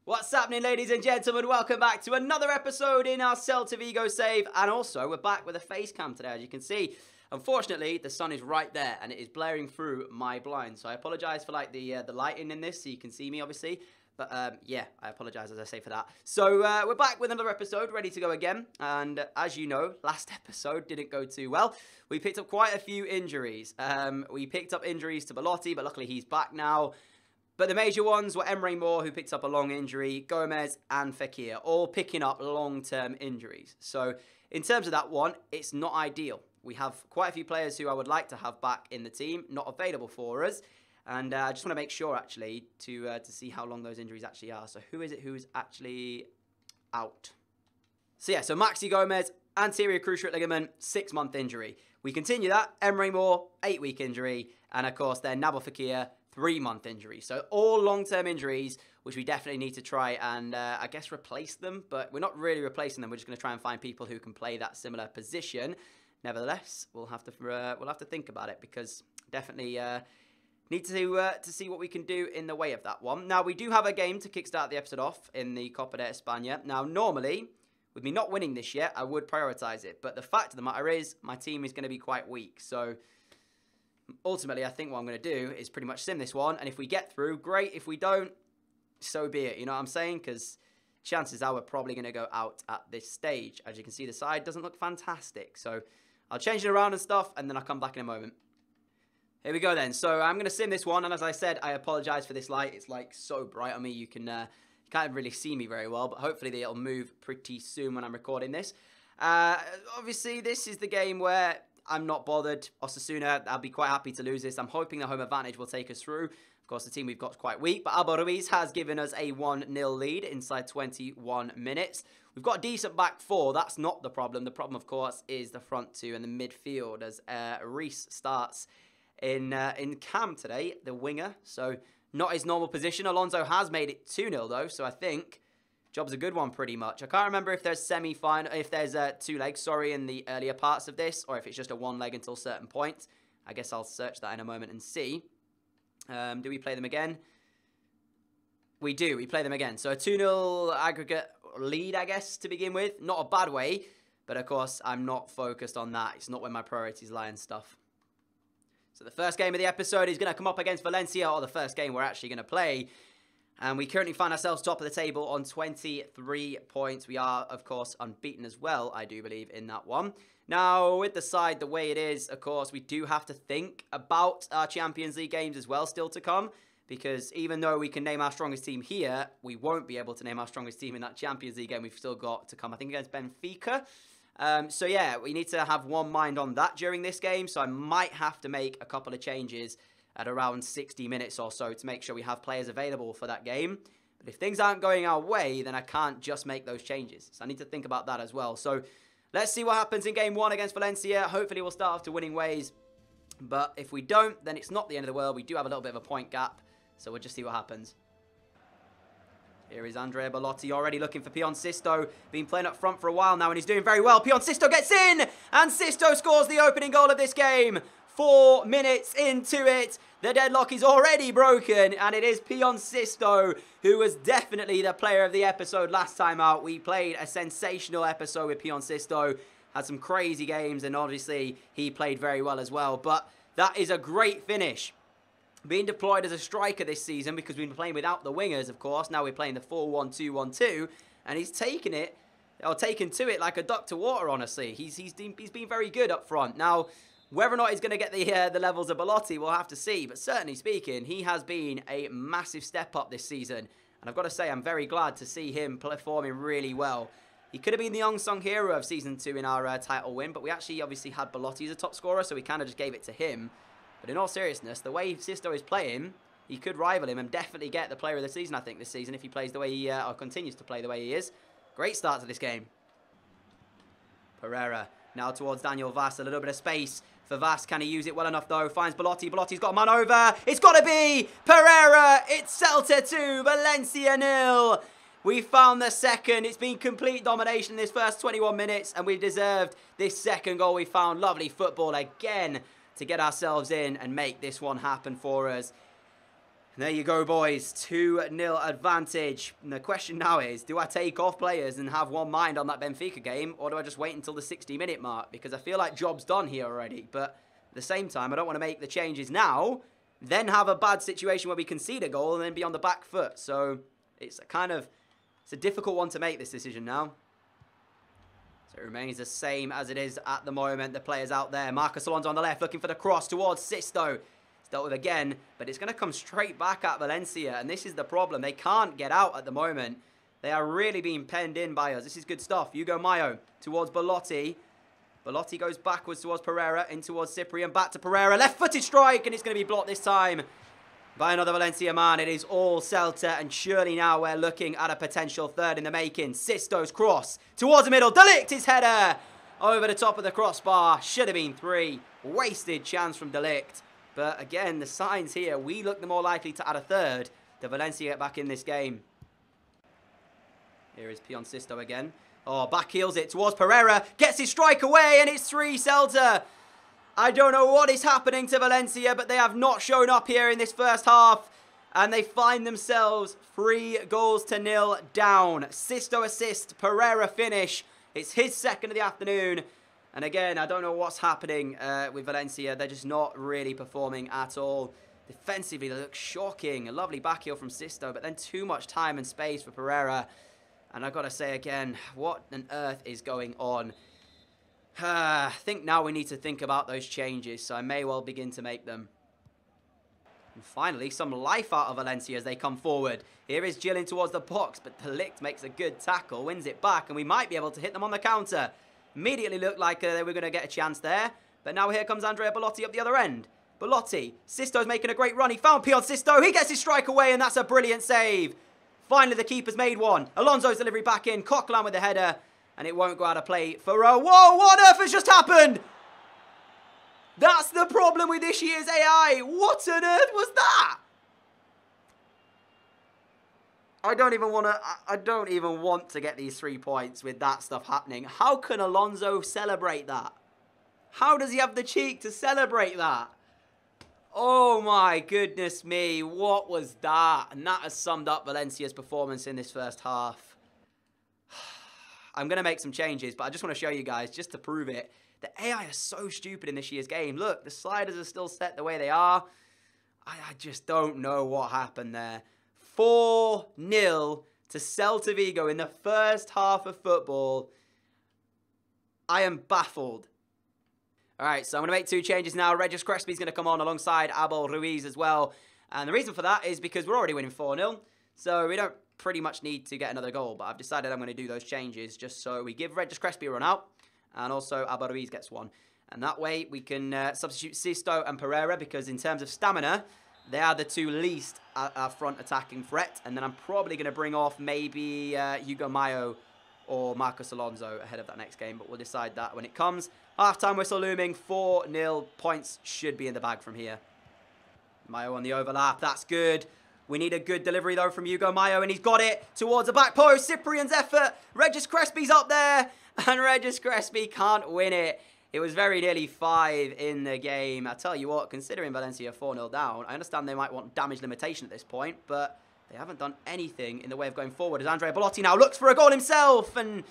What's happening, ladies and gentlemen? Welcome back to another episode in our Celta Vigo save. And also, we're back with a face cam today, as you can see. Unfortunately, the sun is right there, and it is blaring through my blind. So I apologise for the lighting in this, so you can see me, obviously. But, yeah, I apologise, as I say, for that. So, we're back with another episode, ready to go again. And, as you know, last episode didn't go too well. We picked up quite a few injuries. We picked up injuries to Belotti, but luckily he's back now. But the major ones were Emre Moore, who picked up a long injury, Gomez and Fekir, all picking up long-term injuries. So, in terms of that one, it's not ideal. We have quite a few players who I would like to have back in the team, not available for us. And I just want to make sure, actually, to see how long those injuries actually are. So, who is it who's actually out? So, yeah, so Maxi Gomez, anterior cruciate ligament, 6-month injury. We continue that. Emre Moore, 8-week injury. And, of course, then Nabil Fekir, 3-month injury. So all long-term injuries, which we definitely need to try and, I guess, replace them. But we're not really replacing them. We're just going to try and find people who can play that similar position. Nevertheless, we'll have to think about it because definitely need to see what we can do in the way of that one. Now, we do have a game to kickstart the episode off in the Copa de España. Now, normally, with me not winning this yet, I would prioritise it. But the fact of the matter is, my team is going to be quite weak. So ultimately, I think what I'm going to do is pretty much sim this one. And if we get through, great. If we don't, so be it. You know what I'm saying? Because chances are we're probably going to go out at this stage. As you can see, the side doesn't look fantastic. So I'll change it around and stuff, and then I'll come back in a moment. Here we go then. So I'm going to sim this one. And as I said, I apologise for this light. It's like so bright on me. You can't really see me very well. But hopefully it'll move pretty soon when I'm recording this. Obviously, this is the game where I'm not bothered. Osasuna, I'll be quite happy to lose this. I'm hoping the home advantage will take us through. Of course, the team we've got is quite weak, but Alba Ruiz has given us a 1-0 lead inside 21 minutes. We've got a decent back four. That's not the problem. The problem, of course, is the front two and the midfield as Reece starts in cam today, the winger. So not his normal position. Alonso has made it 2-0, though, so I think job's a good one, pretty much. I can't remember if there's semi-final, if there's 2 legs, sorry, in the earlier parts of this, or if it's just a 1 leg until a certain point. I guess I'll search that in a moment and see. Do we play them again? We do. We play them again. So a 2-0 aggregate lead, I guess, to begin with. Not a bad way, but of course, I'm not focused on that. It's not where my priorities lie and stuff. So the first game of the episode is going to come up against Valencia, or the first game we're actually going to play. And we currently find ourselves top of the table on 23 points. We are, of course, unbeaten as well, I do believe, in that one. Now, with the side the way it is, of course, we do have to think about our Champions League games as well still to come. Because even though we can name our strongest team here, we won't be able to name our strongest team in that Champions League game we've still got to come, I think, against Benfica. So, yeah, we need to have one mind on that during this game. So I might have to make a couple of changes at around 60 minutes or so to make sure we have players available for that game. But if things aren't going our way, then I can't just make those changes. So I need to think about that as well. So let's see what happens in game 1 against Valencia. Hopefully we'll start off to winning ways. But if we don't, then it's not the end of the world. We do have a little bit of a point gap. So we'll just see what happens. Here is Andrea Belotti already looking for Pion Sisto. Been playing up front for a while now and he's doing very well. Pion Sisto gets in! And Sisto scores the opening goal of this game. 4 minutes into it, the deadlock is already broken, and it is Pion Sisto, who was definitely the player of the episode last time out. We played a sensational episode with Pion Sisto, had some crazy games, and obviously he played very well as well. But that is a great finish. Being deployed as a striker this season, because we've been playing without the wingers, of course. Now we're playing the 4-1-2-1-2, and he's taken it, or taken to it like a duck to water, honestly. He's been very good up front. Now, whether or not he's going to get the levels of Belotti, we'll have to see. But certainly speaking, he has been a massive step up this season. And I've got to say, I'm very glad to see him performing really well. He could have been the unsung hero of Season 2 in our title win. But we actually obviously had Belotti as a top scorer, so we kind of just gave it to him. But in all seriousness, the way Sisto is playing, he could rival him and definitely get the player of the season, I think, this season. If he plays the way he, or continues to play the way he is. Great start to this game. Pereira now towards Daniel Vaz, a little bit of space for Vaz. Can he use it well enough, though? Finds Belotti. Belotti's got a man over. It's got to be Pereira. It's Celta 2, Valencia 0. We found the second. It's been complete domination in this first 21 minutes, and we deserved this second goal. We found lovely football again to get ourselves in and make this one happen for us. There you go, boys. 2-0 advantage. And the question now is, do I take off players and have one mind on that Benfica game, or do I just wait until the 60-minute mark? Because I feel like job's done here already. But at the same time, I don't want to make the changes now, then have a bad situation where we concede a goal and then be on the back foot. So it's a difficult one to make, this decision now. So it remains the same as it is at the moment. The players out there. Marcos Alonso on the left, looking for the cross towards Sisto. Dealt with again, but it's going to come straight back at Valencia, and this is the problem. They can't get out at the moment. They are really being penned in by us. This is good stuff. Hugo Mayo towards Belotti. Belotti goes backwards towards Pereira, in towards Cyprian, back to Pereira. Left-footed strike, and it's going to be blocked this time by another Valencia man. It is all Celta, and surely now we're looking at a potential third in the making. Sisto's cross towards the middle. De Ligt, his header over the top of the crossbar. Should have been 3. Wasted chance from De Ligt. But again, the signs here, we look the more likely to add a third to Valencia get back in this game. Here is Pion Sisto again. Oh, back heels it towards Pereira. Gets his strike away, and it's 3 Celta. I don't know what is happening to Valencia, but they have not shown up here in this first half. And they find themselves 3-0 down. Sisto assist, Pereira finish. It's his second of the afternoon. And again, I don't know what's happening with Valencia. They're just not really performing at all. Defensively, they look shocking. A lovely back heel from Sisto, but then too much time and space for Pereira. And I've got to say again, what on earth is going on? I think now we need to think about those changes, so I may well begin to make them. And finally, some life out of Valencia as they come forward. Here is Gillen towards the box, but De Ligt makes a good tackle, wins it back, and we might be able to hit them on the counter. Immediately looked like they were going to get a chance there. But now here comes Andrea Belotti up the other end. Belotti. Sisto's making a great run. He found Pion Sisto. He gets his strike away, and that's a brilliant save. Finally, the keeper's made one. Alonso's delivery back in. Coquelin with the header. And it won't go out of play for Whoa, what on earth has just happened? That's the problem with this year's AI. What on earth was that? I don't even want to get these 3 points with that stuff happening. How can Alonso celebrate that? How does he have the cheek to celebrate that? Oh my goodness me, what was that? And that has summed up Valencia's performance in this first half. I'm going to make some changes, but I just want to show you guys, just to prove it, the AI is so stupid in this year's game. Look, the sliders are still set the way they are. I just don't know what happened there. 4-0 to Celta Vigo in the first half of football. I am baffled. All right, so I'm going to make 2 changes now. Regis Crespi's going to come on alongside Abel Ruiz as well. And the reason for that is because we're already winning 4-0. So we don't pretty much need to get another goal. But I've decided I'm going to do those changes just so we give Regis Crespi a run out. And also Abel Ruiz gets one. And that way we can substitute Sisto and Pereira, because in terms of stamina, they are the 2 least front attacking threat. And then I'm probably going to bring off maybe Hugo Mayo or Marcos Alonso ahead of that next game. But we'll decide that when it comes. Half-time whistle looming. 4-0. Points should be in the bag from here. Mayo on the overlap. That's good. We need a good delivery, though, from Hugo Mayo. And he's got it towards the back post. Cyprian's effort. Regis Crespi's up there. And Regis Crespi can't win it. It was very nearly 5 in the game. I tell you what, considering Valencia 4-0 down, I understand they might want damage limitation at this point, but they haven't done anything in the way of going forward. As Andrea Belotti now looks for a goal himself, and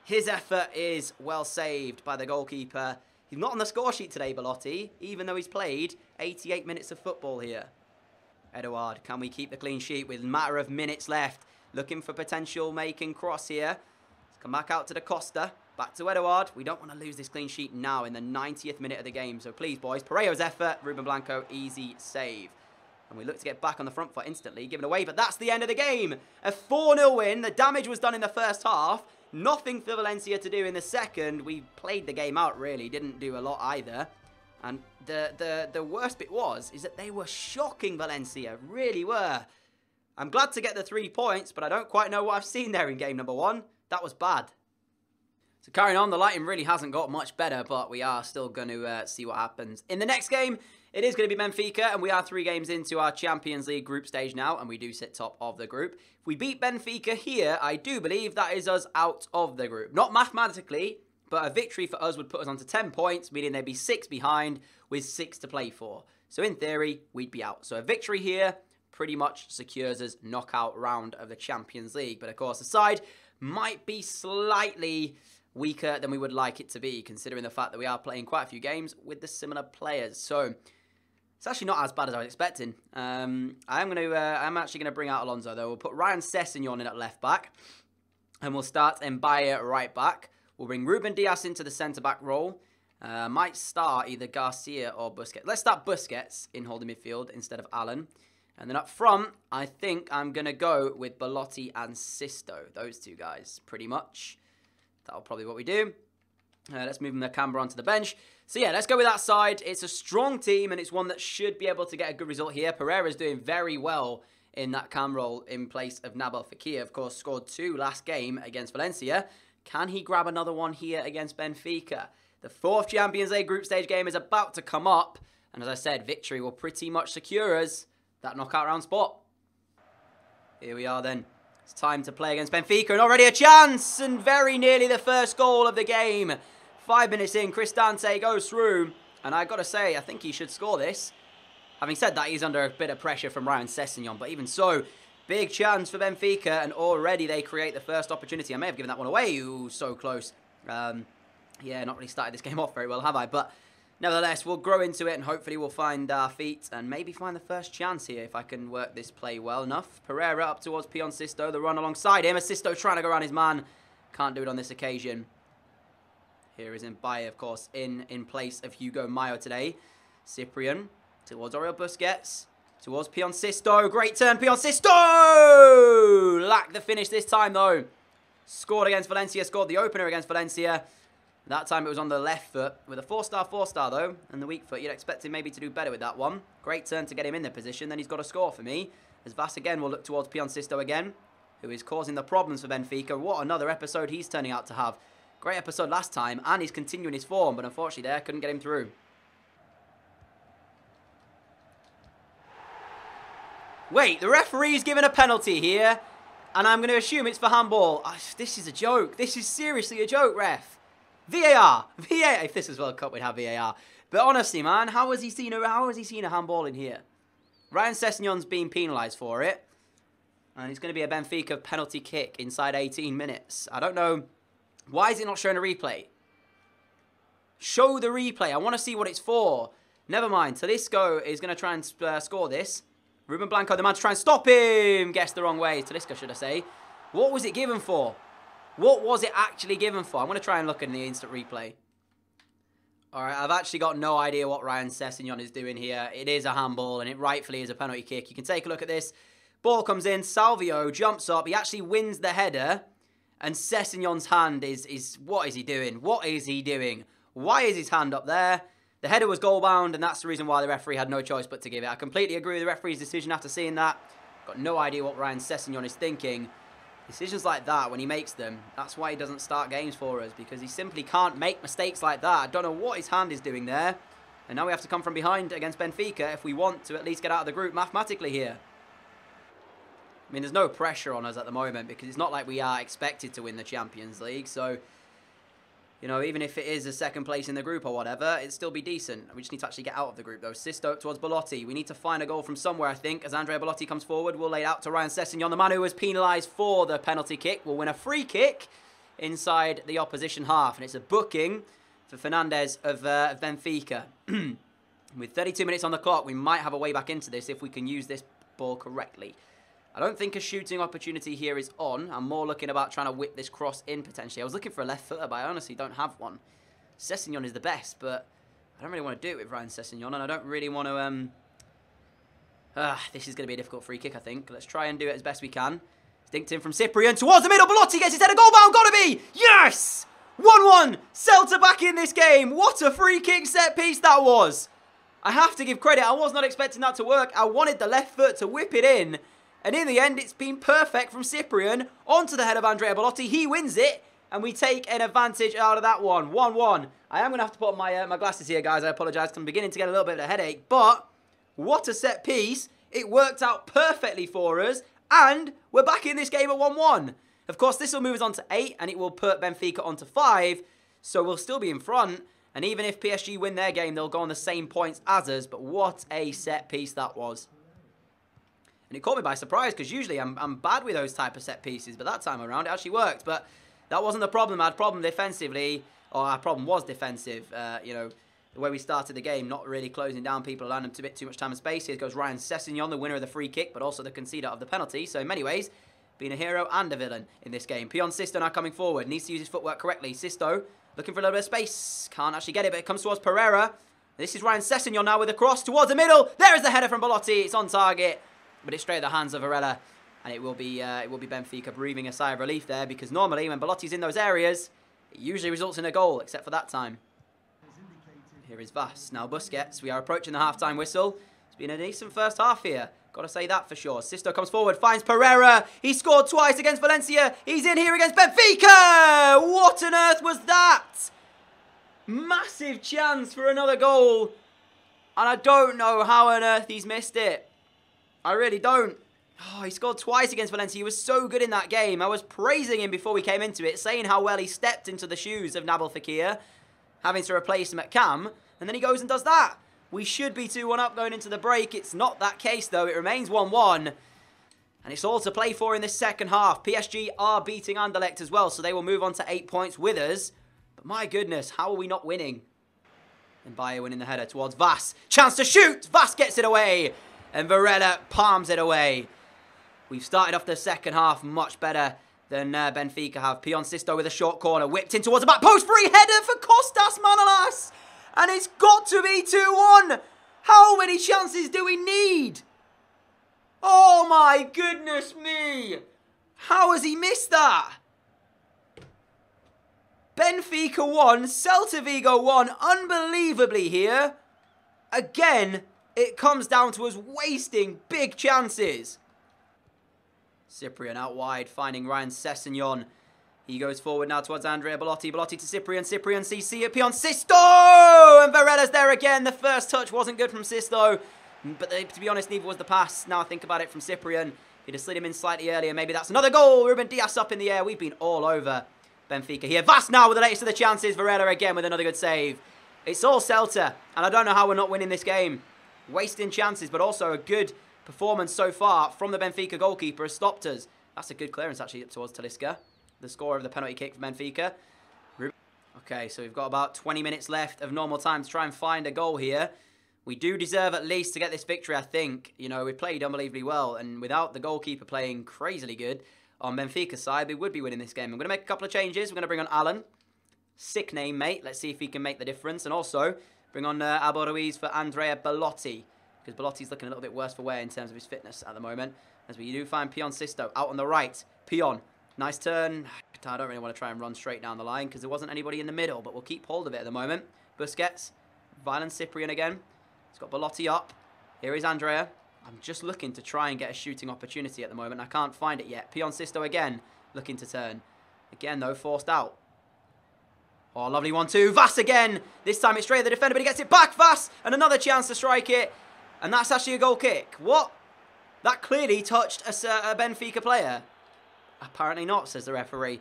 his effort is well saved by the goalkeeper. He's not on the score sheet today, Belotti, even though he's played 88 minutes of football here. Eduard, can we keep the clean sheet with a matter of minutes left? Looking for potential making cross here. Let's come back out to the Costa. Back to Eduard. We don't want to lose this clean sheet now in the 90th minute of the game. So please, boys. Pereira's effort. Ruben Blanco, easy save. And we look to get back on the front foot instantly. Given away, but that's the end of the game. A 4-0 win. The damage was done in the first half. Nothing for Valencia to do in the second. We played the game out, really. Didn't do a lot either. And the worst bit is that they were shocking Valencia. Really were. I'm glad to get the 3 points, but I don't quite know what I've seen there in game number 1. That was bad. So carrying on, the lighting really hasn't got much better, but we are still going to see what happens. In the next game, it is going to be Benfica, and we are 3 games into our Champions League group stage now, and we do sit top of the group. If we beat Benfica here, I do believe that is us out of the group. Not mathematically, but a victory for us would put us onto 10 points, meaning they'd be 6 behind with 6 to play for. So in theory, we'd be out. So a victory here pretty much secures us knockout round of the Champions League. But of course, the side might be slightly weaker than we would like it to be, considering the fact that we are playing quite a few games with the similar players. So it's actually not as bad as I was expecting. I'm actually gonna bring out Alonso though. We'll put Ryan Sessegnon in at left back, and we'll start Mbaye at right back. We'll bring Ruben Dias into the centre back role. Might start either Garcia or Busquets. Let's start Busquets in holding midfield instead of Allen. And then up front, I think I'm going to go with Belotti and Sisto. Those two guys, pretty much. That'll probably be what we do. Let's move Nakamura onto the bench. So yeah, let's go with that side. It's a strong team, and it's one that should be able to get a good result here. Pereira's doing very well in that cam role in place of Nabil Fekir. Of course, scored 2 last game against Valencia. Can he grab another one here against Benfica? The 4th Champions League group stage game is about to come up. And as I said, victory will pretty much secure us that knockout round spot. Here we are then. It's time to play against Benfica, and already a chance, and very nearly the first goal of the game. 5 minutes in, Cristante goes through, and I've got to say, I think he should score this. Having said that, he's under a bit of pressure from Ryan Sessegnon, but even so, big chance for Benfica, and already they create the first opportunity. I may have given that one away. Ooh, so close. Yeah, not really started this game off very well, have I? But nevertheless, we'll grow into it, and hopefully we'll find our feet and maybe find the first chance here if I can work this play well enough. Pereira up towards Pion Sisto, the run alongside him. Sisto trying to go around his man. Can't do it on this occasion. Here is Mbaye, of course, in place of Hugo Mayo today. Cyprian towards Oriol Busquets. Towards Pion Sisto. Great turn, Pion Sisto! Lacked the finish this time, though. Scored against Valencia. Scored the opener against Valencia. That time it was on the left foot with a 4-star, though, and the weak foot. You'd expect him maybe to do better with that one. Great turn to get him in the position. Then he's got a score for me. As Vass again will look towards Pion Sisto again, who is causing the problems for Benfica. What another episode he's turning out to have. Great episode last time, and he's continuing his form, but unfortunately there, couldn't get him through. Wait, the referee's given a penalty here, and I'm going to assume it's for handball. This is a joke. This is seriously a joke, ref. VAR. If this was World Cup, we'd have VAR. But honestly, man, how has he seen a handball in here? Ryan Sessegnon's been penalised for it. And it's going to be a Benfica penalty kick inside 18 minutes. I don't know. Why is it not showing a replay? Show the replay. I want to see what it's for. Never mind. Talisco is going to try and score this. Ruben Blanco, the man to try and stop him. Guessed the wrong way. Talisco, should I say. What was it given for? What was it actually given for? I'm going to try and look in the instant replay. Alright, I've actually got no idea what Ryan Sessegnon is doing here. It is a handball, and it rightfully is a penalty kick. You can take a look at this. Ball comes in. Salvio jumps up. He actually wins the header. And Sessegnon's hand is... What is he doing? What is he doing? Why is his hand up there? The header was goal-bound, and that's the reason why the referee had no choice but to give it. I completely agree with the referee's decision after seeing that. Got no idea what Ryan Sessegnon is thinking. Decisions like that, when he makes them, that's why he doesn't start games for us, because he simply can't make mistakes like that. I don't know what his hand is doing there. And now we have to come from behind against Benfica if we want to at least get out of the group mathematically here. I mean, there's no pressure on us at the moment because it's not like we are expected to win the Champions League. So, you know, even if it is a second place in the group or whatever, it'd still be decent. We just need to actually get out of the group, though. Sisto towards Belotti. We need to find a goal from somewhere, I think. As Andrea Belotti comes forward, we'll lay it out to Ryan Sessegnon. The man who was penalised for the penalty kick will win a free kick inside the opposition half. And it's a booking for Fernandez of Benfica. With 32 minutes on the clock, we might have a way back into this if we can use this ball correctly. I don't think a shooting opportunity here is on. I'm more looking about trying to whip this cross in potentially. I was looking for a left footer, but I honestly don't have one. Sessegnon is the best, but I don't really want to do it with Ryan Sessegnon, and I don't really want to... this is going to be a difficult free kick, I think. Let's try and do it as best we can. Stinked in from Cyprian towards the middle. Belotti gets his header. Goal bound. Got to be. Yes! 1-1. Celta back in this game. What a free kick set piece that was. I have to give credit. I was not expecting that to work. I wanted the left foot to whip it in. And in the end, it's been perfect from Cyprian onto the head of Andrea Belotti. He wins it, and we take an advantage out of that one. 1-1. I am going to have to put on my glasses here, guys. I apologise because I'm beginning to get a little bit of a headache. But what a set piece. It worked out perfectly for us, and we're back in this game at 1-1. Of course, this will move us on to 8, and it will put Benfica on to 5. So we'll still be in front. And even if PSG win their game, they'll go on the same points as us. But what a set piece that was. And it caught me by surprise because usually I'm bad with those type of set pieces. But that time around, it actually worked. But that wasn't the problem. I had a problem defensively. Or our problem was defensive. You know, the way we started the game, not really closing down people, allowing them to bit too much time and space. Here goes Ryan Sessegnon, the winner of the free kick, but also the conceder of the penalty. So in many ways, being a hero and a villain in this game. Pion Sisto now coming forward. Needs to use his footwork correctly. Sisto looking for a little bit of space. Can't actually get it, but it comes towards Pereira. This is Ryan Sessegnon now with a cross towards the middle. There is the header from Belotti. It's on target, but it's straight at the hands of Varela. And it will be Benfica breathing a sigh of relief there, because normally when Belotti's in those areas, it usually results in a goal, except for that time. Here is Vas. Now Busquets. We are approaching the half-time whistle. It's been a decent first half here. Got to say that for sure. Sisto comes forward, finds Pereira. He scored twice against Valencia. He's in here against Benfica. What on earth was that? Massive chance for another goal. And I don't know how on earth he's missed it. I really don't. Oh, he scored twice against Valencia. He was so good in that game. I was praising him before we came into it, saying how well he stepped into the shoes of Nabil Fekir, having to replace him at Cam. And then he goes and does that. We should be 2-1 up going into the break. It's not that case, though. It remains 1-1. And it's all to play for in this second half. PSG are beating Anderlecht as well, so they will move on to 8 points with us. But my goodness, how are we not winning? And Bayer winning the header towards Vas. Chance to shoot! Vas gets it away. And Varela palms it away. We've started off the second half much better than Benfica have. Pion Sisto with a short corner. Whipped in towards the back post. Free header for Kostas Manolas. And it's got to be 2-1. How many chances do we need? Oh my goodness me. How has he missed that? Benfica 1, Celta Vigo 1. Unbelievably here. Again, it comes down to us wasting big chances. Cyprian out wide, finding Ryan Sessegnon. He goes forward now towards Andrea Belotti. Belotti to Cyprian. Cyprian CC at Pion Sisto! And Varela's there again. The first touch wasn't good from Sisto. But to be honest, neither was the pass. Now I think about it from Cyprian. He'd have slid him in slightly earlier. Maybe that's another goal. Ruben Dias up in the air. We've been all over Benfica here. Vas now with the latest of the chances. Varela again with another good save. It's all Celta. And I don't know how we're not winning this game. Wasting chances, but also a good performance so far from the Benfica goalkeeper has stopped us. That's a good clearance actually up towards Talisca, the scorer of the penalty kick for Benfica. Okay, so we've got about 20 minutes left of normal time to try and find a goal here. We do deserve at least to get this victory, I think. You know, we played unbelievably well, and without the goalkeeper playing crazily good on Benfica's side, we would be winning this game. I'm going to make a couple of changes. We're going to bring on Alan. Sick name, mate. Let's see if he can make the difference. And also bring on Albo Ruiz for Andrea Belotti, because Belotti's looking a little bit worse for wear in terms of his fitness at the moment. As we do find Pion Sisto out on the right. Pion, nice turn. I don't really want to try and run straight down the line because there wasn't anybody in the middle, but we'll keep hold of it at the moment. Busquets, violent Cyprian again. He's got Belotti up. Here is Andrea. I'm just looking to try and get a shooting opportunity at the moment. I can't find it yet. Pion Sisto again, looking to turn. Again, though, forced out. Oh, lovely 1-2. Vas again. This time it's straight at the defender, but he gets it back. Vas, and another chance to strike it. And that's actually a goal kick. What? That clearly touched a Benfica player. Apparently not, says the referee.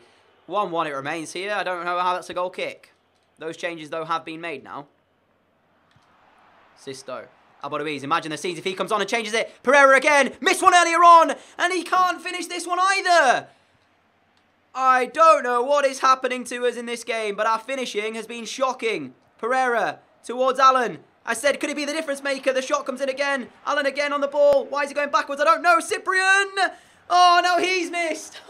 1-1 it remains here. I don't know how that's a goal kick. Those changes, though, have been made now. Sisto. Albo Ruiz, imagine the scenes if he comes on and changes it. Pereira again. Missed one earlier on. And he can't finish this one either. I don't know what is happening to us in this game, but our finishing has been shocking. Pereira towards Alan. I said, could he be the difference maker? The shot comes in again. Alan again on the ball. Why is he going backwards? I don't know. Cyprian. Oh, no, he's missed.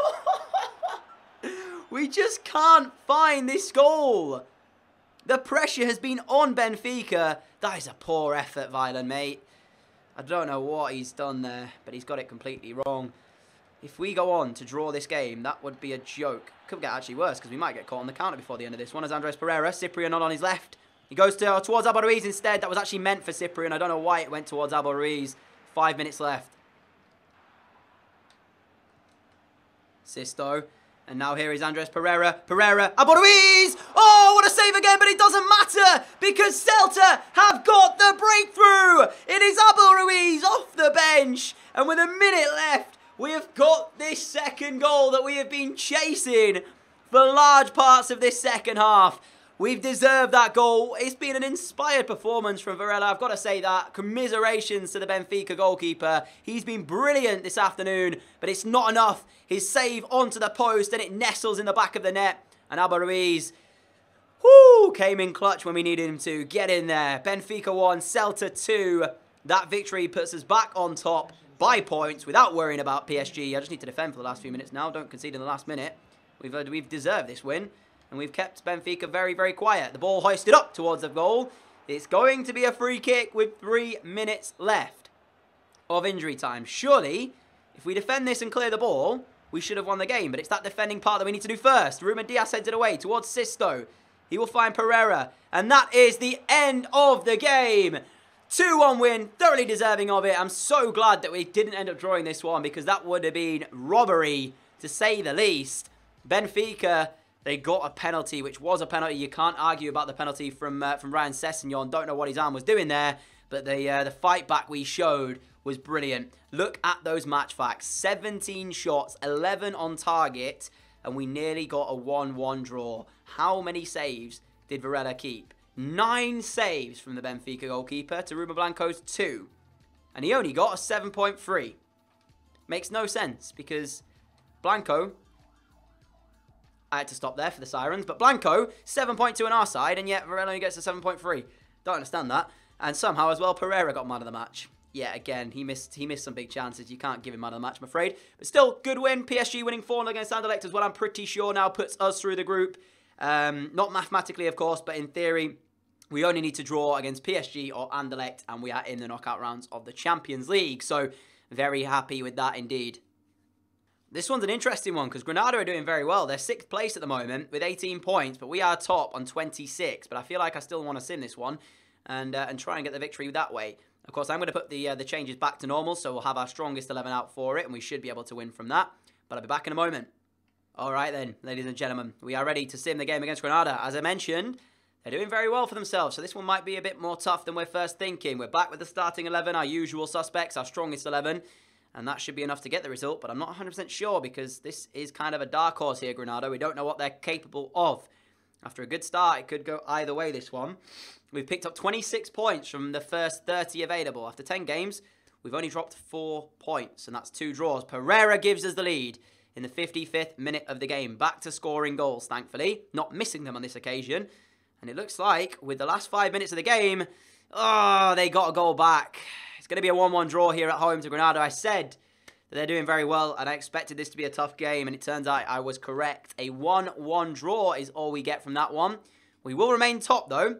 We just can't find this goal. The pressure has been on Benfica. That is a poor effort, Violin, mate. I don't know what he's done there, but he's got it completely wrong. If we go on to draw this game, that would be a joke. Could get actually worse, because we might get caught on the counter before the end of this one. As Andres Pereira, Cyprian on his left. He goes towards Albo Ruiz instead. That was actually meant for Cyprian. I don't know why it went towards Albo Ruiz. 5 minutes left. Sisto. And now here is Andres Pereira. Pereira. Albo Ruiz! Oh, what a save again, but it doesn't matter because Celta have got the breakthrough. It is Albo Ruiz off the bench. And with a minute left, we have got this second goal that we have been chasing for large parts of this second half. We've deserved that goal. It's been an inspired performance from Varela. I've got to say that. Commiserations to the Benfica goalkeeper. He's been brilliant this afternoon, but it's not enough. His save onto the post, and it nestles in the back of the net. And Alba Ruiz, came in clutch when we needed him to. Get in there. Benfica 1, Celta 2. That victory puts us back on top by points without worrying about PSG. I just need to defend for the last few minutes now. Don't concede in the last minute. We've deserved this win. And we've kept Benfica very, very quiet. The ball hoisted up towards the goal. It's going to be a free kick with 3 minutes left of injury time. Surely, if we defend this and clear the ball, we should have won the game. But it's that defending part that we need to do first. Ruben Diaz heads it away towards Sisto. He will find Pereira. And that is the end of the game. 2-1 win. Thoroughly deserving of it. I'm so glad that we didn't end up drawing this one, because that would have been robbery, to say the least. Benfica, they got a penalty, which was a penalty. You can't argue about the penalty from Ryan Sessegnon. Don't know what his arm was doing there, but the fight back we showed was brilliant. Look at those match facts. 17 shots, 11 on target, and we nearly got a 1-1 draw. How many saves did Varela keep? 9 saves from the Benfica goalkeeper to Ruben Blanco's 2. And he only got a 7.3. Makes no sense, because Blanco... I had to stop there for the sirens. But Blanco, 7.2 on our side, and yet Varela only gets a 7.3. Don't understand that. And somehow as well, Pereira got man of the match. Yeah, again, he missed some big chances. You can't give him man of the match, I'm afraid. But still, good win. PSG winning 4-0 against Anderlecht as well, I'm pretty sure now puts us through the group. Not mathematically, of course, but in theory, we only need to draw against PSG or Anderlecht, and we are in the knockout rounds of the Champions League. So, very happy with that indeed. This one's an interesting one, because Granada are doing very well. They're 6th place at the moment with 18 points, but we are top on 26. But I feel like I still want to sim this one and try and get the victory that way. Of course, I'm going to put the changes back to normal, so we'll have our strongest 11 out for it, and we should be able to win from that. But I'll be back in a moment. All right then, ladies and gentlemen, we are ready to sim the game against Granada. As I mentioned, they're doing very well for themselves, so this one might be a bit more tough than we're first thinking. We're back with the starting 11, our usual suspects, our strongest 11. And that should be enough to get the result, but I'm not 100% sure, because this is kind of a dark horse here, Granada. We don't know what they're capable of. After a good start, it could go either way, this one. We've picked up 26 points from the first 30 available. After 10 games, we've only dropped 4 points, and that's 2 draws. Pereira gives us the lead in the 55th minute of the game. Back to scoring goals, thankfully. Not missing them on this occasion. And it looks like, with the last 5 minutes of the game, they got a goal back. It's going to be a 1-1 draw here at home to Granada. I said that they're doing very well, and I expected this to be a tough game, and it turns out I was correct. A 1-1 draw is all we get from that one. We will remain top, though,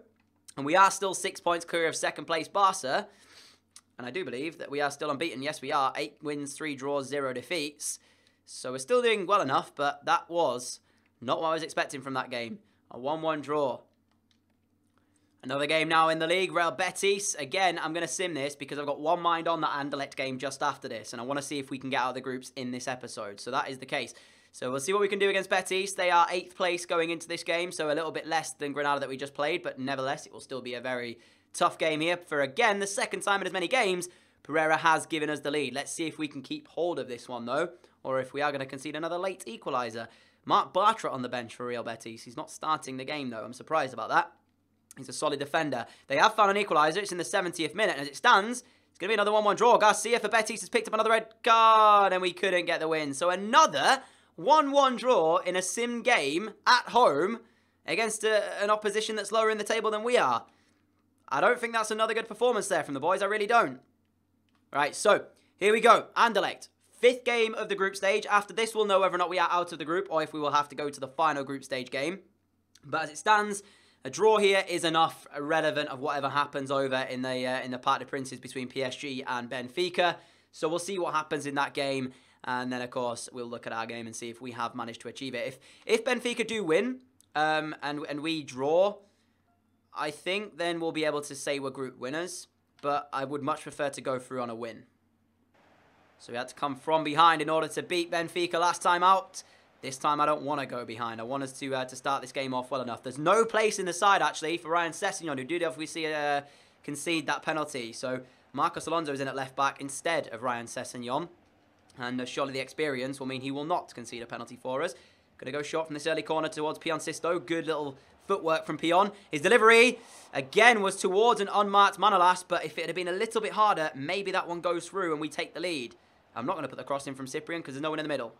and we are still 6 points clear of second place Barca, and I do believe that we are still unbeaten. Yes, we are. 8 wins, 3 draws, 0 defeats. So we're still doing well enough, but that was not what I was expecting from that game. A 1-1 draw. Another game now in the league, Real Betis. Again, I'm going to sim this because I've got one mind on that Anderlecht game just after this. And I want to see if we can get out of the groups in this episode. So that is the case. So we'll see what we can do against Betis. They are 8th place going into this game. So a little bit less than Granada that we just played. But nevertheless, it will still be a very tough game here. For, again, the second time in as many games, Pereira has given us the lead. Let's see if we can keep hold of this one, though. Or if we are going to concede another late equaliser. Marc Bartra on the bench for Real Betis. He's not starting the game, though. I'm surprised about that. He's a solid defender. They have found an equaliser. It's in the 70th minute. And as it stands, it's going to be another 1-1 draw. Garcia for Betis has picked up another red card. And we couldn't get the win. So another 1-1 draw in a sim game at home against an opposition that's lower in the table than we are. I don't think that's another good performance there from the boys. I really don't. Right, so here we go. Anderlecht. 5th game of the group stage. After this, we'll know whether or not we are out of the group or if we will have to go to the final group stage game. But as it stands, a draw here is enough, irrelevant of whatever happens over in the Parc des Princes between PSG and Benfica. So we'll see what happens in that game. And then, of course, we'll look at our game and see if we have managed to achieve it. If Benfica do win and we draw, I think then we'll be able to say we're group winners. But I would much prefer to go through on a win. So we had to come from behind in order to beat Benfica last time out. This time I don't want to go behind. I want us to start this game off well enough. There's no place in the side, actually, for Ryan Sessegnon, who did obviously concede that penalty. So Marcos Alonso is in at left back instead of Ryan Sessegnon. And surely the experience will mean he will not concede a penalty for us. Going to go short from this early corner towards Pion Sisto. Good little footwork from Pion. His delivery, again, was towards an unmarked Manolas, but if it had been a little bit harder, maybe that one goes through and we take the lead. I'm not going to put the cross in from Cyprian because there's no one in the middle.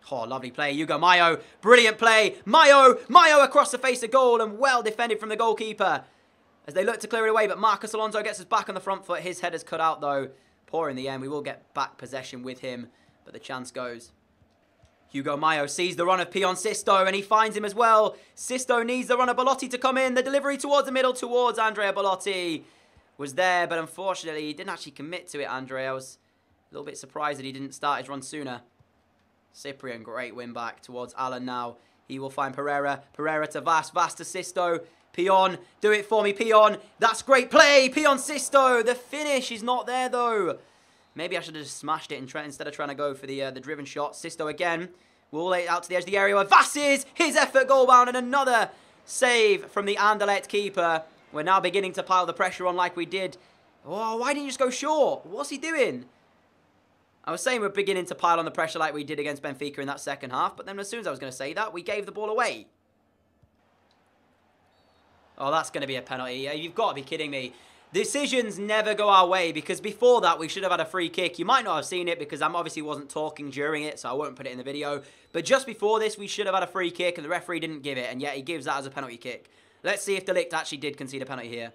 Oh, lovely play. Hugo Mayo. Brilliant play. Mayo across the face of goal and well defended from the goalkeeper as they look to clear it away, but Marcus Alonso gets us back on the front foot. His header's cut out, though. Poor in the end. We will get back possession with him, but the chance goes. Hugo Mayo sees the run of Pion Sisto and he finds him as well. Sisto needs the run of Belotti to come in. The delivery towards the middle, towards Andrea Belotti was there, but unfortunately he didn't actually commit to it, Andrea. I was a little bit surprised that he didn't start his run sooner. Cyprian, great win back towards Alan now. He will find Pereira. Pereira to Vast. Vast to Sisto. Pion, do it for me, Pion. That's great play. Pion Sisto. The finish is not there, though. Maybe I should have just smashed it instead of trying to go for the driven shot. Sisto again. We'll lay it out to the edge of the area where Vass is. His effort goal bound and another save from the Anderlecht keeper. We're now beginning to pile the pressure on like we did. Oh, why didn't you just go short? What's he doing? I was saying we're beginning to pile on the pressure like we did against Benfica in that second half. But then as soon as I was going to say that, we gave the ball away. Oh, that's going to be a penalty. You've got to be kidding me. Decisions never go our way because before that we should have had a free kick. You might not have seen it because I obviously wasn't talking during it, so I won't put it in the video. But just before this, we should have had a free kick and the referee didn't give it, and yet he gives that as a penalty kick. Let's see if De Ligt actually did concede a penalty here.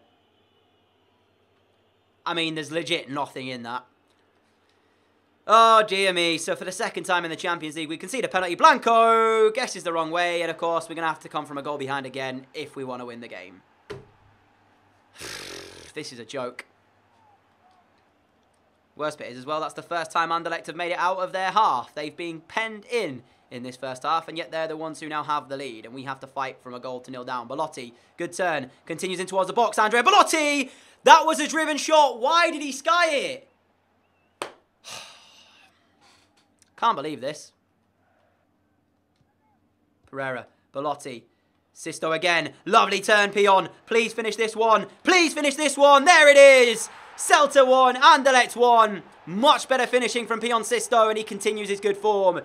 I mean, there's legit nothing in that. Oh, dear me. So for the second time in the Champions League, we concede a penalty. Blanco guesses the wrong way, and of course, we're going to have to come from a goal behind again if we want to win the game. This is a joke. Worst bit is as well, that's the first time Anderlecht have made it out of their half. They've been penned in this first half, and yet they're the ones who now have the lead, and we have to fight from a goal to nil down. Belotti, good turn, continues in towards the box. Andrea Belotti! That was a driven shot. Why did he sky it? Can't believe this. Pereira, Belotti. Sisto again. Lovely turn, Pion. Please finish this one. Please finish this one. There it is. Celta 1, Anderlecht 1. Much better finishing from Pion Sisto, and he continues his good form.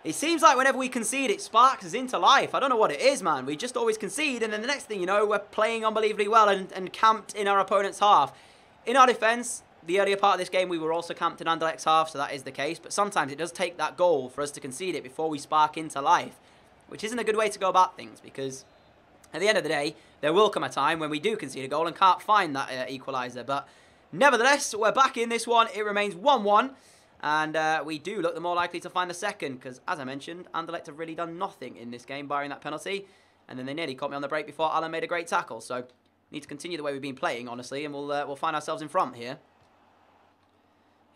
It seems like whenever we concede, it sparks us into life. I don't know what it is, man. We just always concede, and then the next thing you know, we're playing unbelievably well and camped in our opponent's half. In our defence, the earlier part of this game, we were also camped in Anderlecht's half, so that is the case. But sometimes it does take that goal for us to concede it before we spark into life, which isn't a good way to go about things, because at the end of the day, there will come a time when we do concede a goal and can't find that equaliser. But nevertheless, we're back in this one. It remains 1-1, and we do look the more likely to find the second, because, as I mentioned, Anderlecht have really done nothing in this game, barring that penalty, and then they nearly caught me on the break before Alan made a great tackle. So, need to continue the way we've been playing, honestly, and we'll find ourselves in front here.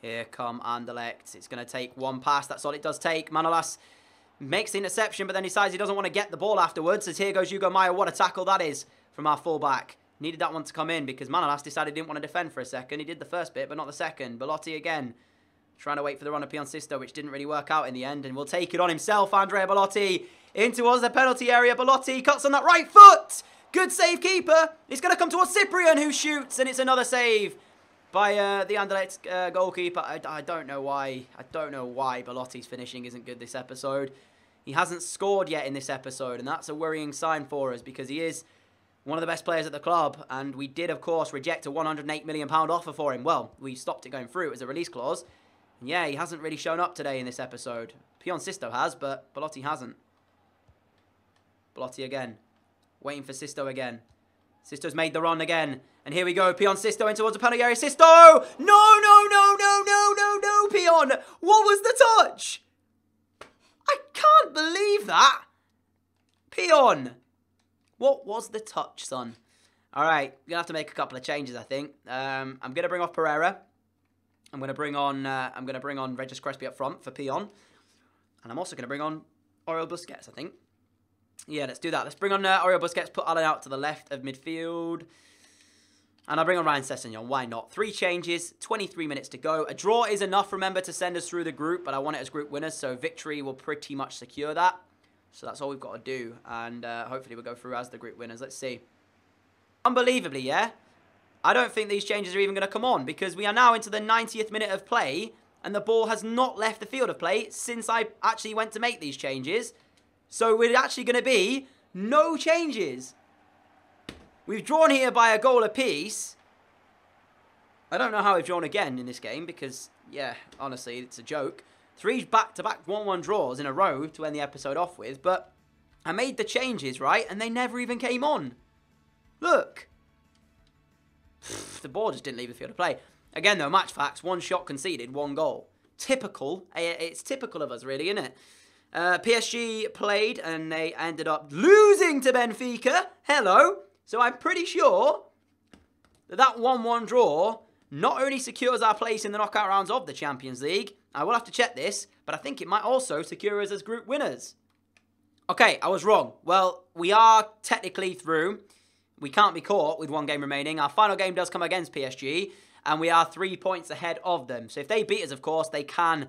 Here come Anderlecht. It's going to take one pass. That's all it does take. Manolas makes the interception, but then decides he doesn't want to get the ball afterwards. As here goes Hugo Mayo. What a tackle that is from our fullback. Needed that one to come in because Manolas decided he didn't want to defend for a second. He did the first bit, but not the second. Belotti again, trying to wait for the run of Pion Sisto, which didn't really work out in the end. And will take it on himself, Andrea Belotti. In towards the penalty area. Belotti cuts on that right foot. Good save, keeper. It's going to come towards Cyprian, who shoots, and it's another save by the Anderlecht goalkeeper. I don't know why. I don't know why Belotti's finishing isn't good this episode. He hasn't scored yet in this episode, and that's a worrying sign for us because he is one of the best players at the club, and we did, of course, reject a £108 million offer for him. Well, we stopped it going through. It was a release clause. And yeah, he hasn't really shown up today in this episode. Pion Sisto has, but Belotti hasn't. Belotti again. Waiting for Sisto again. Sisto's made the run again. And here we go. Pion Sisto in towards the penalty area. Sisto! No, no, no, no, no, no, no, Pion! What was the touch? I can't believe that. Pion! What was the touch, son? All right, we're going to have to make a couple of changes, I think. I'm going to bring off Pereira. I'm going to bring on Regis Crespi up front for Pion. And I'm also going to bring on Oriol Busquets, I think. Yeah, let's do that. Let's bring on Oriol Busquets, put Alan out to the left of midfield. And I'll bring on Ryan Sessegnon. Why not? 3 changes, 23 minutes to go. A draw is enough, remember, to send us through the group, but I want it as group winners, so victory will pretty much secure that. So that's all we've got to do, and hopefully we'll go through as the group winners. Let's see. Unbelievably, yeah? I don't think these changes are even going to come on, because we are now into the 90th minute of play, and the ball has not left the field of play since I actually went to make these changes. So we're actually going to be no changes. We've drawn here by a goal apiece. I don't know how we've drawn again in this game because, yeah, honestly, it's a joke. 3 back-to-back 1-1 draws in a row to end the episode off with, but I made the changes, right, and they never even came on. Look. The ball just didn't leave the field of play. Again, though, match facts, 1 shot conceded, 1 goal. Typical. It's typical of us, really, isn't it? PSG played, and they ended up losing to Benfica. Hello. So I'm pretty sure that 1-1 draw not only secures our place in the knockout rounds of the Champions League, I will have to check this, but I think it might also secure us as group winners. Okay, I was wrong. Well, we are technically through. We can't be caught with 1 game remaining. Our final game does come against PSG, and we are 3 points ahead of them. So if they beat us, of course, they can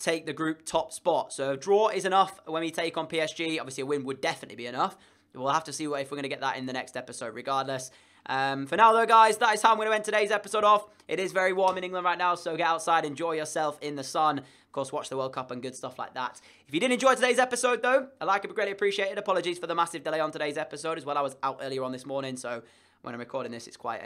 take the group top spot. So a draw is enough when we take on PSG. Obviously, a win would definitely be enough. We'll have to see if we're going to get that in the next episode regardless. For now, though, guys, that is how I'm going to end today's episode off. It is very warm in England right now, so get outside, enjoy yourself in the sun. Of course, watch the World Cup and good stuff like that. If you did enjoy today's episode, though, a like would be greatly appreciated. Apologies for the massive delay on today's episode as well. I was out earlier on this morning, so when I'm recording this, it's quite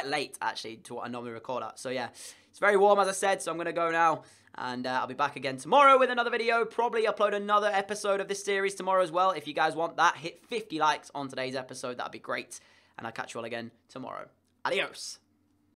late, actually, to what I normally record at. So, yeah, it's very warm, as I said, so I'm going to go now. And I'll be back again tomorrow with another video. Probably upload another episode of this series tomorrow as well. If you guys want that, hit 50 likes on today's episode. That'd be great. And I'll catch you all again tomorrow. Adios.